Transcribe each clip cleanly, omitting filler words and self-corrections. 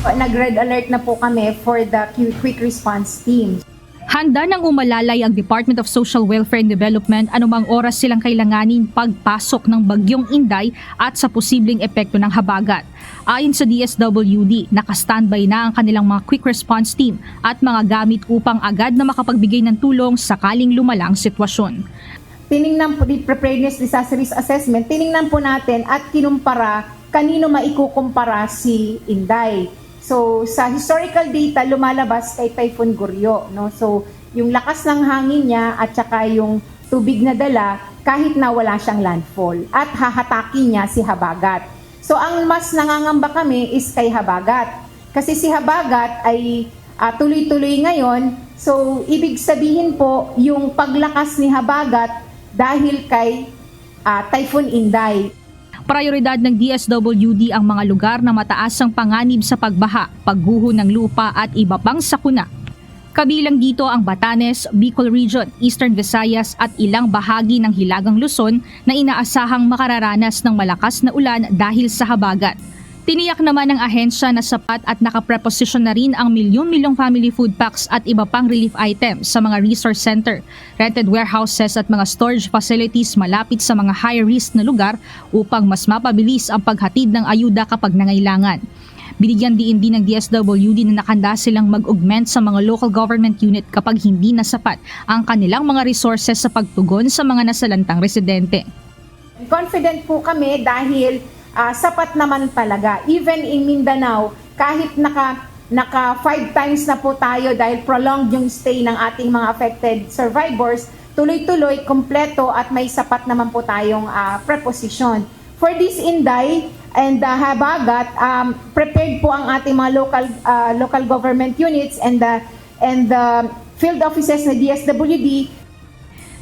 Nag-red alert na po kami for the quick response team. Handa nang umalalay ang Department of Social Welfare and Development anumang oras silang kailanganin pagpasok ng bagyong Inday at sa posibleng epekto ng habagat. Ayon sa DSWD, nakastandby na ang kanilang mga quick response team at mga gamit upang agad na makapagbigay ng tulong sakaling lumala ang sitwasyon. Tiningnan po di preparedness disaster risk assessment, tiningnan po natin at kinumpara kanino maikukumpara si Inday. So sa historical data lumalabas kay Typhoon Goryo, no? So yung lakas ng hangin niya at saka yung tubig na dala kahit na wala siyang landfall at hahatakin niya si habagat. So ang mas nangangamba kami is kay habagat. Kasi si habagat ay tuloy-tuloy ngayon. So ibig sabihin po yung paglakas ni habagat dahil kay Typhoon Inday. Prioridad ng DSWD ang mga lugar na mataas ang panganib sa pagbaha, pagguho ng lupa at iba pang sakuna. Kabilang dito ang Batanes, Bicol Region, Eastern Visayas at ilang bahagi ng Hilagang Luzon na inaasahang makararanas ng malakas na ulan dahil sa habagat. Tiniyak naman ng ahensya na sapat at nakapreposisyon na rin ang milyon-milyong family food packs at iba pang relief items sa mga resource center, rented warehouses at mga storage facilities malapit sa mga high-risk na lugar upang mas mapabilis ang paghatid ng ayuda kapag nangailangan. Binigyan din ng DSWD na nakahanda silang mag-augment sa mga local government unit kapag hindi na sapat ang kanilang mga resources sa pagtugon sa mga nasalantang residente. Confident po kami dahil sapat naman talaga. Even in Mindanao, kahit naka 5 times na po tayo dahil prolonged yung stay ng ating mga affected survivors, tuloy-tuloy, kompleto at may sapat naman po tayong preposition. For this Inday and habagat, prepared po ang ating mga local government units and the field offices na DSWD.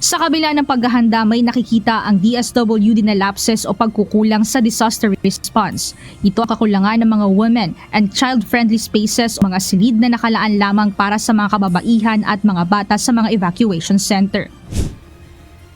Sa kabila ng paghahanda, may nakikita ang DSWD na lapses o pagkukulang sa disaster response. Ito ang kakulangan ng mga women and child-friendly spaces o mga silid na nakalaan lamang para sa mga kababaihan at mga bata sa mga evacuation center.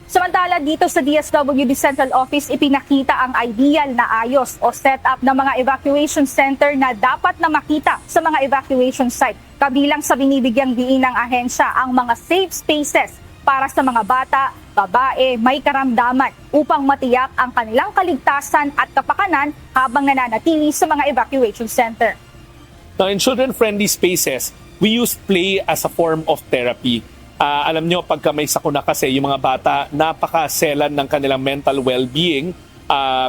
Samantala dito sa DSWD Central Office, ipinakita ang ideal na ayos o setup ng mga evacuation center na dapat na makita sa mga evacuation site. Kabilang sa binibigyang diin ng ahensya ang mga safe spaces para sa mga bata, babae, may karamdaman upang matiyak ang kanilang kaligtasan at kapakanan habang nananatili sa mga evacuation center. Now, in children-friendly spaces, we use play as a form of therapy. Alam nyo, pagka may sakuna kasi, yung mga bata, napakaselan ng kanilang mental well-being.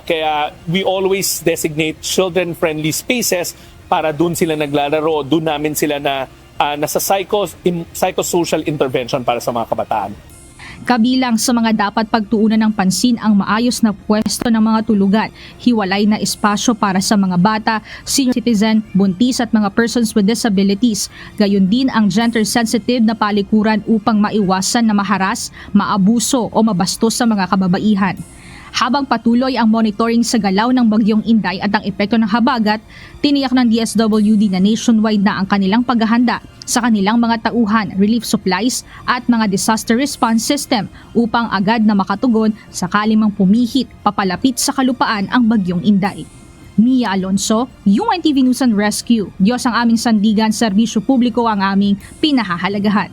Kaya we always designate children-friendly spaces para dun sila naglalaro, dun namin sila nasa psychosocial intervention para sa mga kabataan. Kabilang sa mga dapat pagtuunan ng pansin ang maayos na pwesto ng mga tulugan, hiwalay na espasyo para sa mga bata, senior citizen, buntis at mga persons with disabilities. Gayon din ang gender-sensitive na palikuran upang maiwasan na maharas, maabuso o mabastos sa mga kababaihan. Habang patuloy ang monitoring sa galaw ng bagyong Inday at ang epekto ng habagat, tiniyak ng DSWD na nationwide na ang kanilang paghahanda sa kanilang mga tauhan, relief supplies at mga disaster response system upang agad na makatugon sakali mang pumihit papalapit sa kalupaan ang bagyong Inday. Mia Alonso, UNTV News and Rescue. Diyos ang aming sandigan, serbisyo publiko ang aming pinahahalagahan.